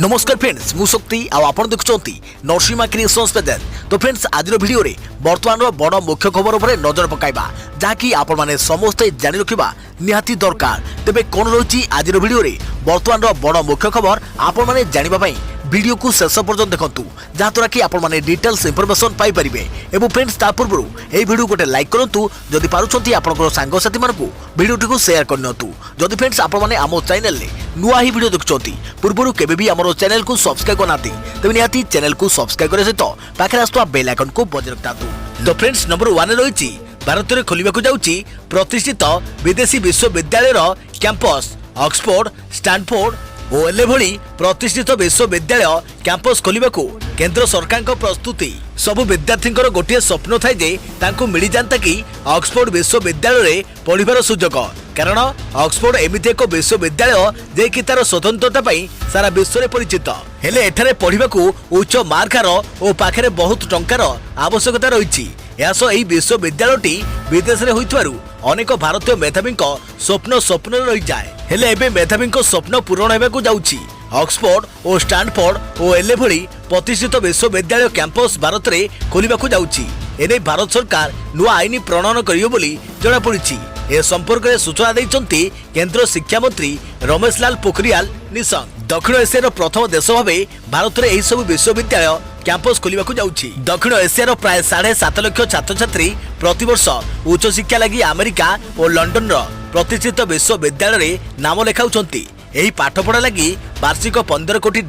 नमस्कार फ्रेंड्स मु शक्ति आपण देखुंती नरसिंहा क्रिएशंस पेज। तो फ्रेंड्स आज वीडियो रे वर्तमान बड़ मुख्य खबर उपर नजर पकाइबा जहाँकि आपण माने समस्ते जानि रखिबा निहाती दरकार। तेबे कोन रही आज वीडियो रे वर्तमान बड़ मुख्य खबर आपण माने जानिबा पई वीडियो को शेष पर्यंत देखंतु जहाँद्वारा कि आपण माने डिटेल्स इंफॉर्मेशन पाई परिबे। एवं फ्रेंड्स ता पूर्व ए वीडियो गोटे लाइक करंतु जदि पारुछंती आपनकर सांग साथी मानकु वीडियो को शेयर करनतु। जदि फ्रेंड्स आपण माने आमो चैनल ले नुआ ही वीडियो देखुछंती पूर्व केबे भी हमरो चैनल को सब्सक्राइब करनाती तबे निहाती चैनल को सब्सक्राइब करे सहित पाखे आस्तुवा बेल आइकन को बजाय रखतातु। तो फ्रेंड्स नंबर 1 रही भारत में खोलिबाकु जाउची प्रतिष्ठित विदेशी विश्वविद्यालय कैंपस ऑक्सफोर्ड स्टैनफोर्ड और एले भली प्रतिष्ठित विश्वविद्यालय कैंपस खोलिबाकु केंद्र सरकार को प्रस्तुति। सबु विद्यार्थी गोटे स्वप्न थाए जे तांको मिली जानता कि ऑक्सफोर्ड विश्वविद्यालय रे पढ़िबार सुजोग। कारण ऑक्सफोर्ड एमिति एक विश्वविद्यालय जे कि तार स्वतंत्रता पई सारा विश्व में परिचित। हेले एठारे पढ़िबाकु उच्च मार्कार और पाखरे बहुत टंकार आवश्यकता रही। यासो एही विश्वविद्यालयटी विदेश में होइतवारु अनेक भारतीय मेधावी स्वप्न रही जाए। हेले एबे मेधावी स्वप्न पूरण हेबाकु जाउची। ऑक्सफोर्ड और स्टैनफोर्ड और एले भली प्रतिष्ठित विश्वविद्यालय कैंपस भारत में खोलिबाकु जाउची। एने भारत सरकार नुआ आईन प्रणयन करियो बोली जणा पड़िछि। ए संपर्क में सूचना देइचंती केंद्र शिक्षा मंत्री रमेश लाल पोखरियाल निशंक। दक्षिण एशियार प्रथम देश भाव भारत में यही सब विश्वविद्यालय कैंपस खोलिबाकु जाउछि। दक्षिण एशियार प्राय 7.5 लाख छात्र छात्री प्रतिवर्ष उच्च शिक्षा लगी अमेरिका और लंडन प्रतिष्ठित विश्वविद्यालय नाम लेखाउछंती। एही पाठपढ़ा लगी वार्षिक $15 कोटी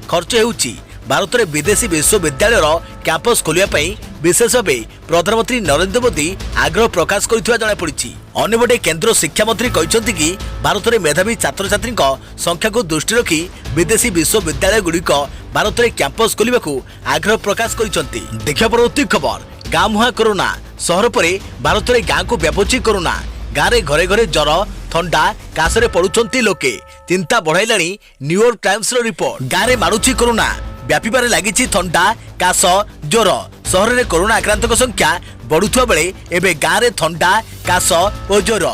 खर्च हेउछि। भारत में विदेशी विश्वविद्यालय कैंपस खोलिया पई विशेष भाव प्रधानमंत्री नरेंद्र मोदी आग्रह प्रकाश करथिबा जणा पड़िछि। अन्यपटे केंद्र शिक्षा मंत्री कहते कि भारत में मेधावी छात्र छात्री संख्या को दृष्टि रखी विदेशी विश्वविद्यालय गुड़िक भारत में कैंपस खोलिबाकु आग्रह प्रकाश करिसंती। देखिया परवर्ती खबर गाँ मुहां कोरोना सहर पर भारत में गाँ को व्यापुची कोरोना। गाँव में घरे घरे ज्वर थंडा काशरे पड़ुचंती लोके चिंता बढ़ाइलाणी न्यूयॉर्क टाइम्स रिपोर्ट। गाँव में मारुची कोरोना व्यापीबारे लागिछि थंडा काश ज्वर। सहर में कोरोना आक्रांत संख्या बढ़ुवा बेले एबे गाँव में थंडा काश और ज्वर।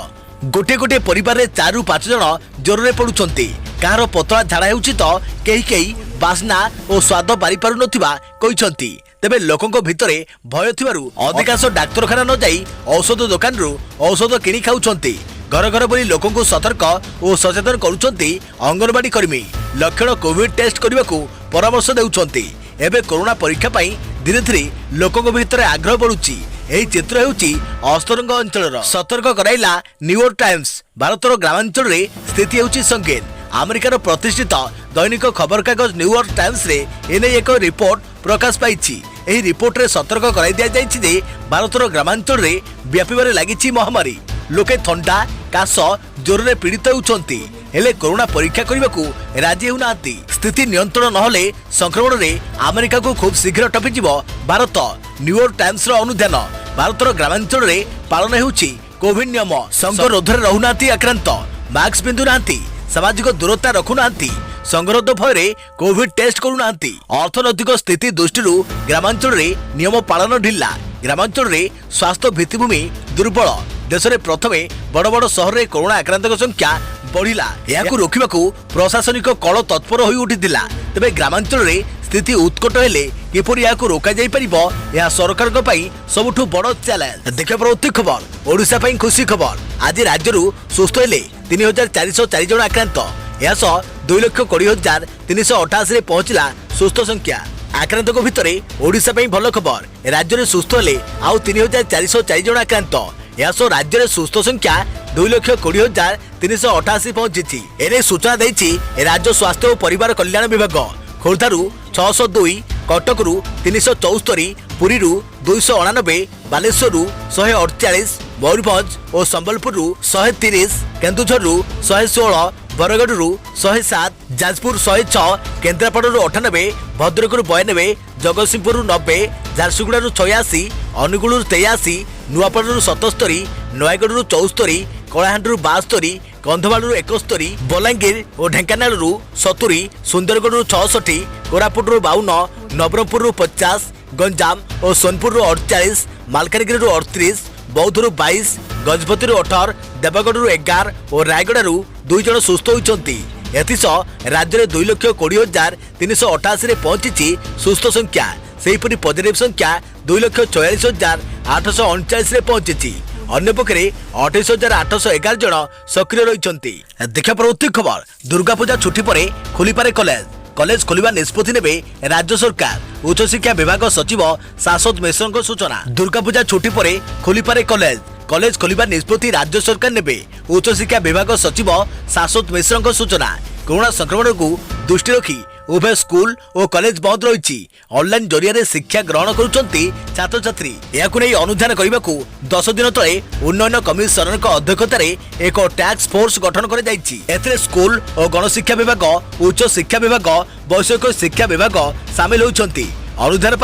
गोटे गोटे परिवार में 4 ରୁ 5 जन ज्वर में पड़ुचंती। कार पतला झाड़ा हेउछि तो केही बास्ना और स्वाद बारी पारु नथिबा कहिसंती। तेबे लोकंको भितरे भय थिबारु अधिकांश डाक्तरखाना न जाई औषध दुकान रु औषध किनी खाउछंती। घर घर बुली लोकंको सतर्क और सचेतन करुछंती अंगनवाड़ी कर्मी। लक्षण कोविड टेस्ट करबाकू परामर्श देउछंती। एबे कोरोना परीक्षा पाई धीरे धीरे लोकंको भितरे आग्रह बढ़ुची। एही चित्र हेउची अस्तरंग अंचलर। सतर्क कराइला न्यूयॉर्क टाइम्स। भारतर ग्रामांचल रे स्थिति हेउची संगीन। अमेरिकार प्रतिष्ठित दैनिक खबर कागज न्यूयॉर्क टाइम्स रे एने एक रिपोर्ट प्रकाश पाइछि। एही रिपोर्ट रे सतर्क कराई दिया जाइछि जे भारतर ग्रामांचल रे व्यापीबारे लागिछि महामारी। लोके थंडा काश ज्वर रे पीड़ित होउछंती। हेले कोरोना परीक्षा करबाकू राजी होउनांती। स्थिति नियंत्रण नहले संक्रमण रे अमेरिका को खूब शीघ्र टपी जिवो भारत। न्यूयॉर्क टाइम्स रो अनुध्यान भारतर ग्रामांचल रे पालन हेउछि कोविड नियम। संगरोध रे रहुनांती आक्रांत। मास्क पिंधु नांती सामाजिक दूरता रखु नांती। संगरोध भय कोविड टेस्ट करू नांती। अर्थनैतिक स्थिति दृष्टि ग्रामांचल रे नियम पालन ढिला। ग्रामांचल रे स्वास्थ्य भित्तिभूमि दुर्बल। देश में प्रथमे बड़ बड़ सहर में कोरोना आक्रांत संख्या बढ़िला। याकू रोकिबाकू प्रशासनिक कल तत्पर होई उठिथिला। तबे ग्रामांचल रे स्थिति उत्कट हेले किपरि याकू रोका जाई परिबो या सरकार को पई सबुठु बड़ चैलेंज। देखिया परवर्ती खबर ओडिशा पई खुशी खबर। आज राज्यरू सुस्थ हेले 3404 जन आक्रांत। यास 2,20,0388 रे पहुंचला सुस्थ संख्या। आक्रांत को भितरे ओडिशा पई भल खबर। राज्य में सुस्थ हेले आउ 3,404 जन आक्रांत। यासो राज्य में सुस्थ संख्या 2,20,0388 पहुंची। एने सूचना देइछि राज्य स्वास्थ्य और परिवार कल्याण विभाग। खोर्धारू 602, कटकरू 374, पुरीरू 289, बालेश्वररू 148, मयूरभंज और संबलपुररू 130, केन्दुझररू 116, बरगढ़रू 107, जाजपुर 106, केन्द्रापड़ारू 98, भद्रकरू 92, जगतसिंहपुररू 90, झारसुगुड़ारू 86, अनुगुलरू 83, नुआपड़ारू 77, नयगढ़रू 74, कलाहांडीरू 72, कंधमालू 71, बलांगीर और ढेंकानालू 70, सुंदरगढ़ 66, कोरापुटू 52, नवरंगपुर 50, गंजाम और सोनपुर 48, मालकानगिरी 38, बौद्धरू 22, गजपति 18, देवगढ़ 11 और रायगढ़ 2 जन सुस्थ होती। एथिसह राज्य में 2,20,388 पहुंची सुस्थ संख्या। सेहीपरि पॉजिटिव संख्या 2,44,839 पहुंची। अन्यपक्षे 28,811 जन सक्रिय रही। देखा परवर्ती खबर दुर्गा पूजा छुट्टी पर खोलिपारे कॉलेज खोलिबा निष्पत्ति नेबे राज्य सरकार। उच्च शिक्षा विभाग सचिव शाश्वत मिश्र सूचना। दुर्गा पूजा छुट्टी पर खोलिपारे कॉलेज खोलिबा निष्पत्ति राज्य सरकार नेबे। उच्च शिक्षा विभाग सचिव शाश्वत मिश्र सूचना। कोरोना संक्रमण को दृष्टि रखी उभय स्कूल और कॉलेज बंद रही। ऑनलाइन जरिया शिक्षा ग्रहण करुछंती छात्र छात्री। याकु नै अनुधान करने को 10 दिन तले उन्नयन कमिशनर अध्यक्षतार एक टास्क फोर्स गठन कर एथिरे स्कूल और गणशिक्षा विभाग, उच्च शिक्षा विभाग, वैषयिक शिक्षा विभाग सामिल होती। अनुधान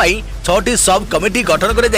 6टी सब कमिटी गठन कर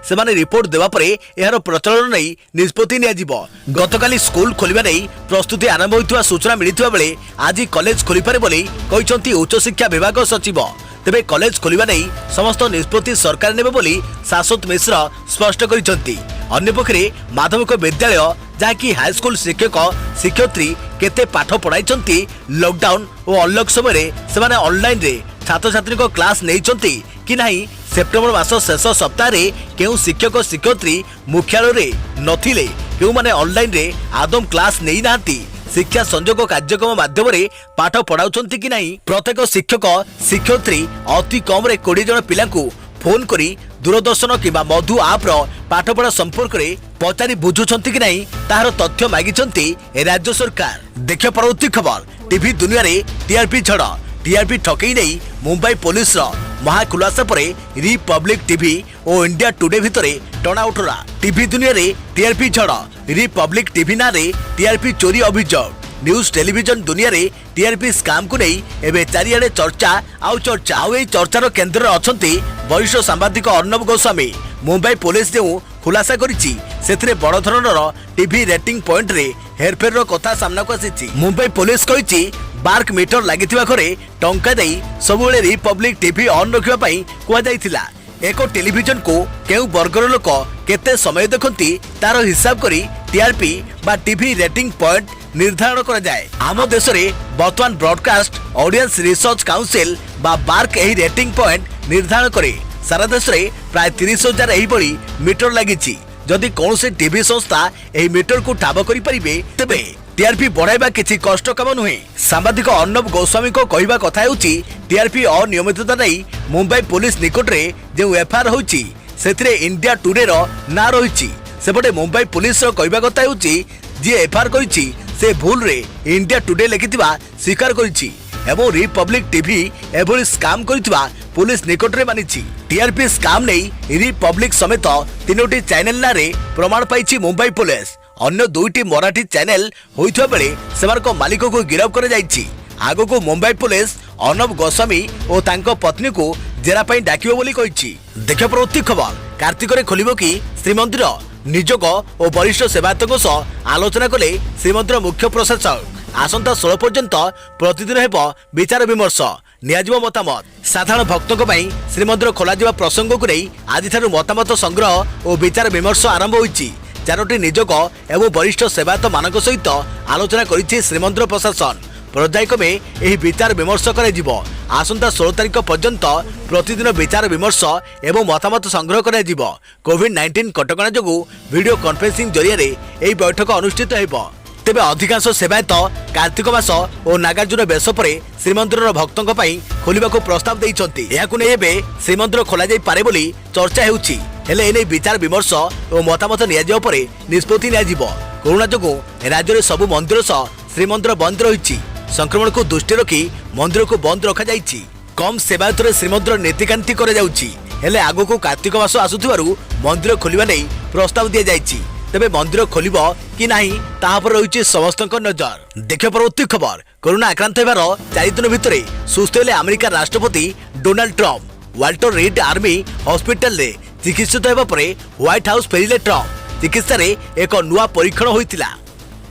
सेमाने रिपोर्ट देवा परे एहार प्रचलन नहीं निष्पत्ति नियाजिबो। गतकाली स्कूल खोलिबा नहीं प्रस्तुति आरंभ होइतुवा सूचना मिलितुवा बेले आज कॉलेज खोलिपारे बोली कहिसंती उच्च शिक्षा विभाग सचिव। तेबे कॉलेज खोलिबा नहीं समस्त निष्पत्ति सरकार नेबे बोली शाश्वत मिश्र स्पष्ट करिसंती। अन्यपक्षे माध्यमिक विद्यालय जहाँकि हाईस्कूल शिक्षक शिक्षयित्री केते पाठ पढ़ाई लॉकडाउन और अनलॉक समय सेमाने ऑनलाइन रे छात्र छात्री को क्लास नहीं कि नहीं सेप्टेम्बर मास शेष सप्ताह केउ शिक्षक शिक्षयित्री मुख्यालय रे नथिले केउ माने ऑनलाइन रे आदम क्लास नहीं नांती शिक्षा संयोग कार्यक्रम माध्यम रे पाठ पढ़ाउछंती कि नहीं प्रत्येक शिक्षक शिक्षयित्री अति कम रे 20 जन पिला को फोन करी दूरदर्शन किबा मधु आप रो पाठपढ़ा संपर्क रे पचारि बुझुछंती कि नहीं तार तथ्य मागिछंती राज्य सरकार। देखिए परवर्ती खबर टीवी दुनिया रे टीआरपी झड़ टीआरपी ठकई नहीं मुंबई पुलिस रो महाखुलासा पर रिपब्लिक टीवी और इंडिया टुडे भितर टणा उठरा। टीवी दुनिया रे टीआरपी झड़ रिपब्लिक टीवी ना रे टीआरपी चोरी अभियोग। न्यूज टेलीविजन दुनिया रे टीआरपी स्काम को नहीं एवं चारिआडे चर्चा आउ चर्चार केन्द्र अछंती वरिष्ठ सांबादिक अर्णव गोस्वामी। मुंबई पुलिस जो खुलासा करिछि सेथिरे बड़ धरणर टीवी रेटिंग पॉइंट रे हेरफेर कथा सामना को आसी। मुंबई पुलिस कहिछि बार्क मीटर लागिथिबा घरे टंका देई सबुले रिपब्लिक टीवी ऑन रखिबा पई कुआ जायथिला। एक टेलीविजन को केउ वर्गर लोक केते समय देखंती तार हिसाब करी टीआरपी बा टीवी रेटिंग पॉइंट निर्धारण करा जाए। आम देश रे वर्तमान ब्रॉडकास्ट ऑडियंस रिसर्च काउंसिल बा बार्क एही रेटिंग पॉइंट निर्धारण करे। सारा देश रे प्राय 30,000 एही बड़ी मीटर लागिछि। जदि कौन से टीवी संस्था एही मीटर को ठाब करि परिबे तेबे टीआरपी बढ़ाइबा किछि कष्ट काम नुहे। सांबादिक अर्णव गोस्वामी को कहवा कथा हेउछि टीआरपी अनियमितता नहीं मुंबई पुलिस निकट रे जो एफआईआर होइछि सेथिरे इंडिया टुडे रो ना रहिछि। सेपटे मुंबई पुलिस रो कहवा कथा हेउछि जे एफआईआर करिछि से भूल रे इंडिया टुडे लिखिथिबा स्वीकार करिछि एवं रिपब्लिक टीवी एभली स्काम करिथिबा पुलिस निकट रे मानिछि। टीआरपी स्काम नहीं रिपब्लिक समेत 3टी चैनल ना रे प्रमाण पाइछि मुंबई पुलिस। अन्य 2टी मराठी चैनल होइथिबा बेले सेमारको मालिक को गिरफ कर जाइछि। आगो को मुंबई पुलिस अर्णव गोस्वामी और तांको पत्नी को जेरा पई डाकिबो बोली कहिछि। देखियो परवर्ती खबर कार्तिक रे खोलिबो कि श्रीमंदिर निजोग और वरिष्ठ सेवायतों सह आलोचना कले श्रीमंदिर मुख्य प्रशासक। आसंता 16 पर्यंत प्रतिदिन हेब विचार विमर्श नियाजिबो मतामत। साधारण भक्तों पई श्रीमंदिर खोला जिबा प्रसंग को नहीं आज ठारू मतामत संग्रह और विचार विमर्श आरंभ होइछि। 4टी निजोग एवं वरिष्ठ सेवायत मानक सहित आलोचना करिछि श्रीमंदिर प्रशासन। पर्यायक्रमे एही विचार विमर्श कराजिबो। आसंता 16 तारिख पर्यंत प्रतिदिन विचार विमर्श एवं मतामत संग्रह कराजिबो। कोविड-19 कटकणा जोगु वीडियो कॉन्फ्रेंसिंग जरिया रे एही बैठक अनुष्ठित हेबो। तेबे अधिकांश सेवायत कार्तिक मास और नागार्जुन बेश पर श्रीमंदिर भक्तों पई खोलिबाको प्रस्ताव देइछंती। याकु नै एबे श्रीमंदिर खोला जाई पारे बोली चर्चा हेउछि। हेले एने विचार विमर्श और मतामत नियाजिबो परे निष्पत्ति नियाजिबो। कोरोना जोगु राज्य रे सबु मंदिर सह श्रीमंदिर बंद रहिछि। संक्रमण को दृष्टि रखी मंदिर को बंद रखा जाइछि। कम सेवायत रे श्रीमंदिर नीतिकांति करे जाउछि। हेले आगो को कार्तिक मास आसुथिबारु मंदिर खोलिबा नै प्रस्ताव दिया जाइछि। तेबे मंदिर खोलिबो कि नाही ताहा पर रहिछि समस्तक नजर। देखियो परवर्ती खबर कोरोना आक्रांत हेबार 4 दिन भितरे सुस्थ हेले अमेरिका राष्ट्रपति Donald Trump. Walter read army hospital रे चिकित्सित हेबा परे व्हाइट हाउस फेरिले ट्रम्प। चिकित्सा रे एक नुआ परीक्षण होइतिला।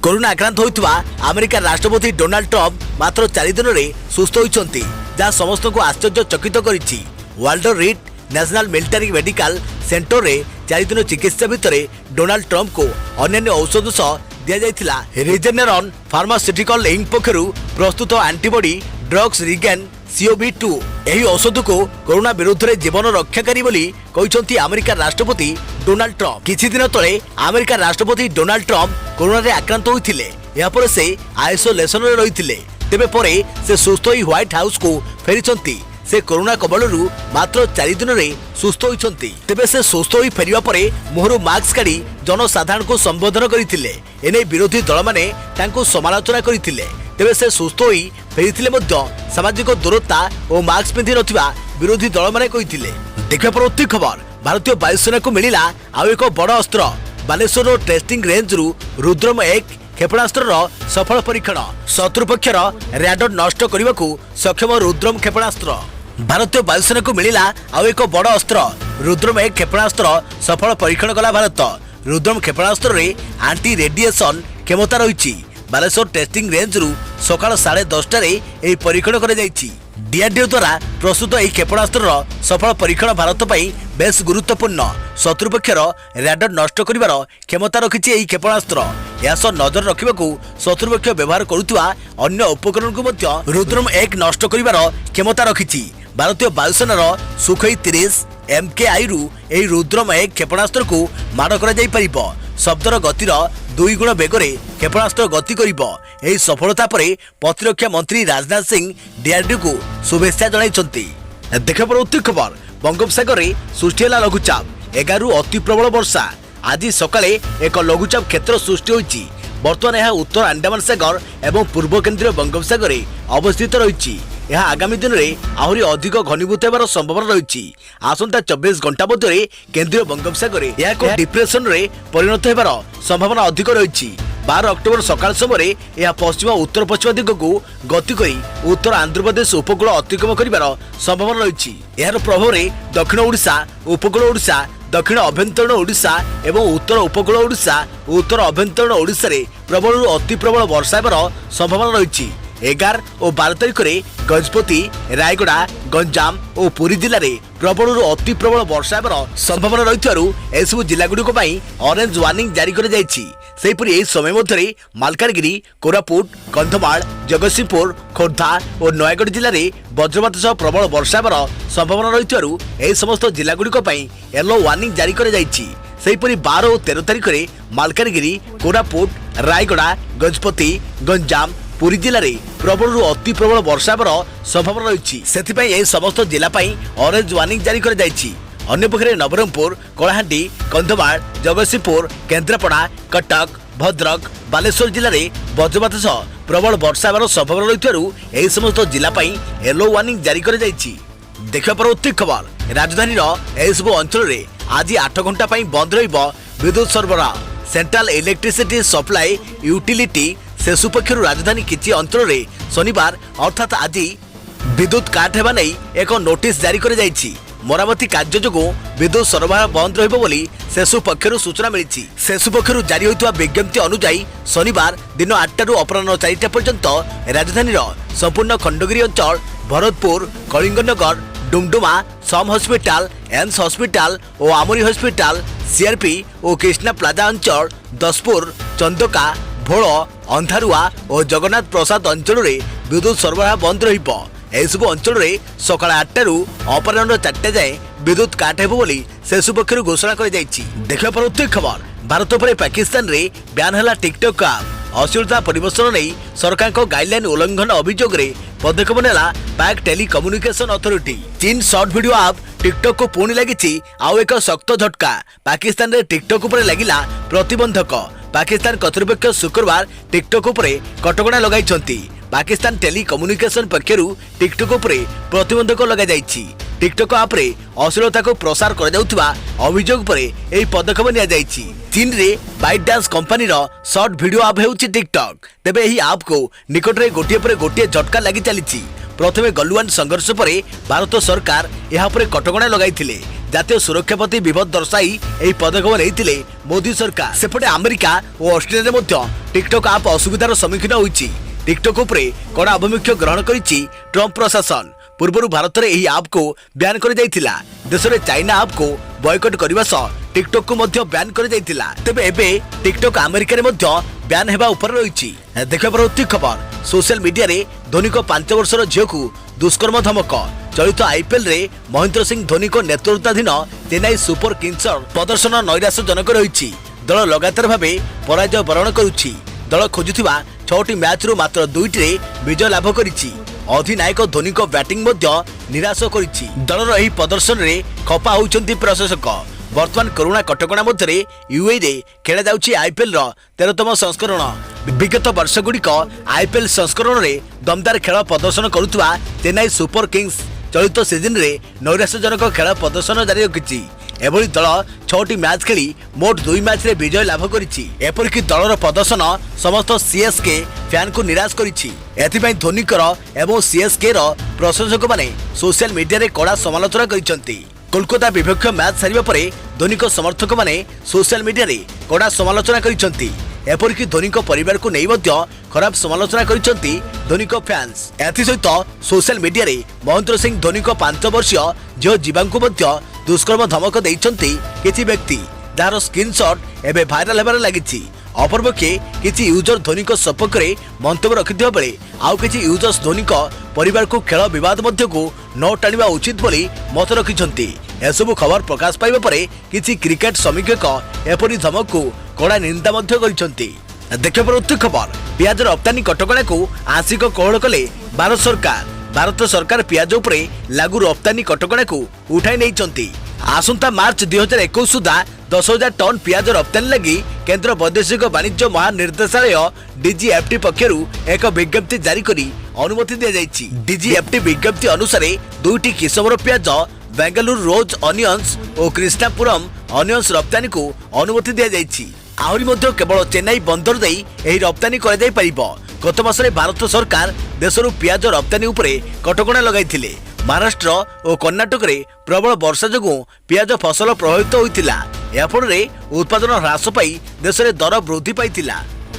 कोरोना आक्रांत होइतबा अमेरिका राष्ट्रपति डोनाल्ड ट्रम्प मात्र 4 दिन रे सुस्थ होइछंती जा समस्त को आश्चर्यचकित करिछि। Walter Reed National Military Medical Center रे 4 दिन चिकित्सा भितर डोनाल्ड ट्रम्प को अन्य औषध सह दिया जाइथिला। रिजेनेरॉन फार्मास्यूटिकल इंक पक्षरु प्रस्तुत एंटीबॉडी ड्रग्स रिगेन CO-V2 एही औषध को कोरोना विरुद्ध रे जीवन रक्षाकारी बोली कहिसंती अमेरिका राष्ट्रपति डोनाल्ड ट्रम्प। किछि दिन तले अमेरिका राष्ट्रपति डोनाल्ड ट्रम्प कोरोना रे आक्रांत होइथिले। या पर से आइसोलेशन रे रहिथिले। तेबे परे से सुस्थ होई व्हाइट हाउस को फेरिसंती। से कोरोना कबलरू मात्र 4 दिन रे सुस्थ होइछंती। तेबे से सुस्थ होई फेरिवा परे मुहरु मास्क काढी जनसाधारण को संबोधन करिथिले। एने विरोधी दल माने तांको समालोचना करिथिले। तेबे से सुस्थ होई फेरिथिले मध्य सामाजिक दूरता और मास्क पिंधि नथिबा विरोधी दल माने कहिथिले। देखा परवर्ती खबर भारतीय वायुसेना को मिलिला आउ एक बड़ अस्त्र। बालेश्वर टेस्टिंग रेंज रु रुद्रम 1 क्षेपणास्त्र सफल परीक्षण। शत्रुपक्षर रैडर नष्ट करने को सक्षम रुद्रम क्षेपणास्त्र। भारतीय वायुसेना को मिलिला आउ एक बड़ अस्त्र। रुद्रम 1 क्षेपणास्त्र सफल परीक्षण कला भारत। रुद्रम क्षेपणास्त्र रे एंटी रेडिएशन क्षमता रही। बालेश्वर टेस्टिंग रेंज रु सकाळ 10:30 रे एही परीक्षण करा जायछि। डीआरडीओ द्वारा प्रस्तुत एही क्षेपणास्त्र सफल परीक्षण भारत पई बेस गुरुत्वपूर्ण। शत्रुपक्षर रैडर नष्ट करिवार क्षमता रखिछि एही क्षेपणास्त्र। यास नजर रखिबाकू शत्रुपक्ष व्यवहार करुवा अन्य उपकरण को मध्य रुद्रम 1 नष्ट करिवार क्षमता रखिछि। भारतीय वायुसेनार सुखोई 30 MKI रु एही रुद्रम 1 क्षेपणास्त्र को माड़ करा जाई परिबो। शब्दर गतिर 2 गुण बेगरे क्षेपणास्त्र गति करिबो। एही सफलता परे प्रतिरक्षा मंत्री राजनाथ सिंह डीआरडीओ को शुभेच्छा जणाइछंती। देखा परवर्ती खबर बंगोपसागर रे सृष्टि होला लघुचाप। 11 अति प्रबल वर्षा। आज सकाळे एक लघुचाप क्षेत्र सृष्टि होईछि। वर्तमान यह उत्तर अंडमान सागर एवं पूर्व केंद्रीय बंगोपसागर रे अवस्थित रहिछि। यह आगामी दिन में आहरी अधिक घनीभूत होबार संभावना रही। आसंता 24 घंटा मध्य केंद्रीय बंगोपसागर एक डिप्रेशन रे परिणत होबार संभावना अधिक रही। 12 अक्टोबर सकाल समय यह पश्चिम उत्तर पश्चिम दिग को गति करी उत्तर आंध्र प्रदेश उपकूल अतिक्रम करिवार संभावना रही। यार प्रभाव में दक्षिण ओडिशा, उपकूल ओडिशा, दक्षिण अभ्यंतरण ओडिशा एवं उत्तर उपकूल ओडिशा, उत्तर अभ्यंतरण ओडिशा रे प्रबल अति प्रबल वर्षा होबार संभावना रही। 11 और 12 तारीख में गजपति, रायगड़ा, गंजाम और पुरी जिले में प्रबल अति प्रबल वर्षा होबार संभावना रही। एसबू जिलागुड़िक ऑरेंज वार्निंग जारी कर सेहीपरि एही समय मध्य मालकानगिरी, कोरापुट, कंधमाल, जगतसिंहपुर, खोर्धा और नयगढ़ जिले में वज्रपात सह प्रबल वर्षा होबार संभावना रही। समस्त जिलागुड़िक येलो वार्निंग जारी कर सेहीपरि 12 और 13 तारीख में मालकानगिरी, कोरापुट, रायगड़ा, गजपति, गंजाम, पुरी जिले में प्रबल अति प्रबल वर्षा होबार संभावना रही। सेथिपई एही समस्त जिला ऑरेंज वार्निंग जारी कर अन्य पक्षे नवरंगपुर, कलाहांडी, कंधमाल, जगतसिंहपुर, केन्द्रापड़ा, कटक, भद्रक, बालेश्वर जिले में वज्रपात सह प्रबल वर्षा होबार संभावना रही। समस्त जिला येलो वार्निंग जारी कर देखा परवर्ती खबर राजधानी एसबू अंचल में आज 8 घंटा बंद विद्युत सरबराह। सेंट्रल इलेक्ट्रिसिटी सप्लाई यूटिलिटी सेसु पक्षर राजधानी किछि अंचल में शनिवार अर्थात आज विद्युत काट हेबा नै एक नोटिस जारी कर जाइछि। मरामती कार्य जो विद्युत सरबराह बंद रहिबो बोली सेसु पक्षर सूचना मिली। सेसु पक्षर जारी होइतवा विज्ञप्ति अनुसार शनिवार दिन 8 रु अपराह्न 4टा पर्यंत राजधानी संपूर्ण खंडगिरी अंचल, भरतपुर, कलिंगनगर, डुमडुमा, सम हॉस्पिटल, एम्स हॉस्पिटल और आमरी हॉस्पिटल, सीआरपी और कृष्णा प्लाजा अंचल, दसपुर, चंदका, भोल, अंधारुआ और जगन्नाथ प्रसाद अंचल में विद्युत सरबराह बंद रहिबो। एसबू अंचल में सकाळ 8 रु अपराह्न 4टा जाए विद्युत काट हेबो बोली सेसु पक्षर घोषणा कर जाइछि। देखा परवर्ती खबर भारत पर पाकिस्तान रे ब्यान हला टिकटॉक ऐप। अश्लीलता परिवेशन नहीं सरकार को गाइडलाइन उल्लंघन अभियोग रे पदक्षेप नेला पाक टेलीकम्युनिकेशन अथॉरिटी। चीन शॉर्ट वीडियो ऐप टिकटॉक को पुणी लगी आउ एक शक्त झटका। पाकिस्तान रे टिकटॉक पर लगिला प्रतिबंधक। पाकिस्तान कर्तृपक्ष शुक्रवार टिकटॉक उपरे कटकणा लगाई। पाकिस्तान टेलीकम्युनिकेशन पक्षरु टिकटॉक उपरे प्रतिबंधक लगा जाइछि। टिकटॉक ऐप रे अश्लीलता को प्रसार कर जाउथबा अभियोग परे एही पदक्षेप निया जाइछि। चीन रे बाइट डांस कंपनी रो शॉर्ट वीडियो ऐप हेउछि टिकटॉक। तेबे एही ऐप को निकट रे गोटिए पर गोटिए झटका लागि चलिछि। प्रथमे गलवान संघर्ष परे भारत सरकार यहा परे कटकणा लगाइथिले। जातीय सुरक्षा प्रति विपद दर्शाई एही पदक्षेप लेइथिले मोदी सरकार। सेपटे अमेरिका और ऑस्ट्रेलिया मध्ये टिकटॉक ऐप असुविधार सम्मुखीन होइछि। टिकटॉक उपरे कड़ा अभिमुख्य ग्रहण करिछि ट्रम्प प्रशासन। पूर्व भारत में यह ऐप को बैन कर जाइथिला। देश में चाइना ऐप को बॉयकट करने सह टिकटॉक को मध्य बैन कर जाइथिला। तेबे एबे टिकटॉक अमेरिका रे मध्य ବ୍ୟାନ୍ ହେବା ଉପରେ ରହିଛି। ଦେଖିବା ପରବର୍ତ୍ତୀ ଖବର सोशल मीडिया रे धोनी को 5 वर्षर झील को दुष्कर्म धमक। चलित आईपीएल रे महेंद्र सिंह धोनी को नेतृत्वाधीन चेन्नई सुपर किंग्स प्रदर्शन नैराश्यजनक रही। दल लगातार भाव पराजय बरण करुछि। दल खोजुथिबा 6टी मैच रु मात्र 2टी रे विजय लाभ करिछि। अधिनायक धोनी को बैटिंग मध्य निराश करिछि। दलर एही प्रदर्शन रे खपा होउछन्ति प्रशासक। वर्तमान कोरोना कटकणा मध्य यूए रे खेला जाउछि आईपीएल रो 13तम संस्करण। विगत वर्ष गुड़िक आईपीएल संस्करण रे दमदार खेल प्रदर्शन करुवा चेन्नई सुपर किंग्स चलित सीजन रे नैराश्यजनक खेल प्रदर्शन जारी रखिछि। एभली दल 6टी मैच खेली मोट 2 मैच रे विजय लाभ करिछि। एपरिक दलर प्रदर्शन समस्त सीएसके फैन को निराश करिछि। एथिपई धोनीकर एवं सीएसके रो प्रशंसक माने सोशल मीडिया रे कड़ा समालोचना करिसंती। कोलकाता विपक्ष मैच सारिबा परे धोनी को समर्थक माने सोशल मीडिया रे कड़ा समालोचना करिसंती। एपरिक धोनी को परिवार को नहीं मध्य खराब समालोचना करिसंती धोनी को फैंस। एथि सहित सोशल मीडिया रे महेंद्र सिंह धोनी को 5 वर्षीय झील जीवांकु मध्य दुष्कर्म धमक देइछंती किछि व्यक्ति, जार स्क्रीनशॉट एबे भाइराल हेबार लागिछि। अपरपक्षे किछि यूजर धोनी को सपक्ष रे मंतव्य रखिथिबा बेले आउ किछि यूजर्स धोनी को परिवार को खेल विवाद मध्य को न टाणिबा उचित बोली मत रखिछंती। एसबु खबर प्रकाश पाइबा परे किछि क्रिकेट समीक्षक एपरि धमक को कड़ा निंदा मध्य करिसंती। देखिबा परवर्ती खबर पियाज रप्तानी कटकणा को आंशिक कोहल कले भारत सरकार। भारत सरकार पियाज उपरे लागू रप्तानी कटकणा को उठाई नैचंती। आसंता मार्च 2021 सुधा 10,000 टन पियाज रप्तानी लगी केंद्र वैदेशिक वाणिज्य महानिर्देशालय डीजीएफटी पक्षरु एक विज्ञप्ति जारी करी अनुमति दिया जायछि। डीजीएफटी विज्ञप्ति अनुसार 2टी किस्मर पियाज बेंगलुरु रोज अनियंस और कृष्णापुरम अनियंस रप्तानी को अनुमति दिया जायछि। आहरी मध्य केवल चेन्नई बंदर देई एही रप्तानी करा जाय परिबो। गत मासरे भारत सरकार देशरु पियाज रप्तानी उपरे कटकणा लगाइथिले। महाराष्ट्र और कर्णाटक रे प्रबल वर्षा जोगु पियाज फसल प्रभावित होइतिला। या फଳରେ उत्पादन ह्रास पाई देश रे दर वृद्धि पाइतिला।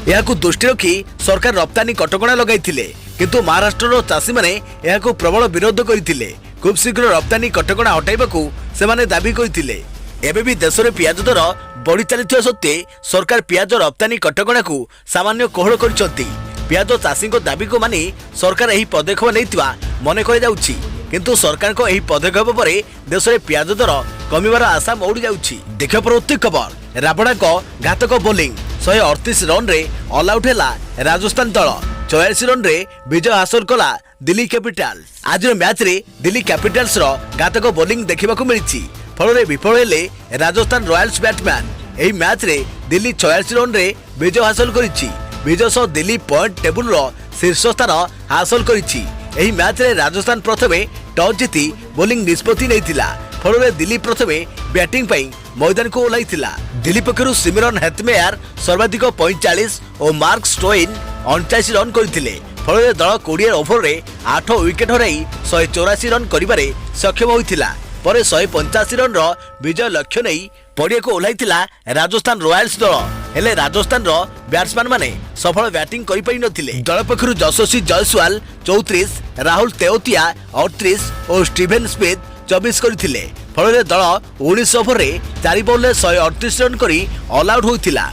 याकु दृष्टि रखी सरकार रप्तानी कटकणा लगाइथिले, किंतु महाराष्ट्र चाषी माने याकु प्रबल विरोध करिथिले। खूब शीघ्र रप्तानी कटकणा हटाइबाकू सेमाने दाबी करिथिले। एबे भी देश रे पियाज दर बढ़ी चलिथिबा सत्त्वे सरकार पियाज रप्तानी कटकणा को सामान्य कोहल करिसंती। पियाज चाषी को दाबी को मानी सरकार एही पदक्षेप नैतिबा मने करै जाउछि, किंतु सरकार को एही पदक्षेप परे देश रे पियाज दर कमिबार आशा मौड़ी जाउछि। देखिबा परवर्ती खबर राबड़ा को घातक बोलिंग 138 रन रे ऑल आउट हैला राजस्थान दल। 84 रन रे विजय हासिल कला दिल्ली कैपिटल्स। आज मैच रे दिल्ली कैपिटल्स रो घातक बोलिंग देखिबा को मिलिछि। फल विफल हेले राजस्थान रॉयल्स बैट्समैन। एही मैच रे दिल्ली 86 रन रे विजय हासिल करिछि। विजय सह दिल्ली पॉइंट टेबुल रो शीर्ष स्थान हासिल करिछि। एही मैच रे राजस्थान प्रथमे टॉस जीति बोलिंग निष्पत्ति नैतिला। फल दिल्ली प्रथमे बैटिंग पई मैदान को ओह्लाइथिला। दिल्ली पक्षरु सिमरन हेतमेयर सर्वाधिक 45 और मार्क स्टोइन 49 रन करथिले। फल दल 20 ओभर रे 8 विकेट हराई 184 रन करिबारे सक्षम होइथिला। परे 185 रन रो विजय लक्ष्य नहीं पड़िया को ओह्लाइथिला राजस्थान रॉयल्स दल। हेले राजस्थान रो बैट्समैन माने सफल बैटिंग करि पाइ नथिले। दल पक्षरु यशस्वी जयसवाल 34, राहुल तेओतिया 38 और स्टीफेन स्मिथ 24 करथिले। फल दल 19 ओभर रे 4 बॉल रे 138 रन करी ऑल आउट होइथिला।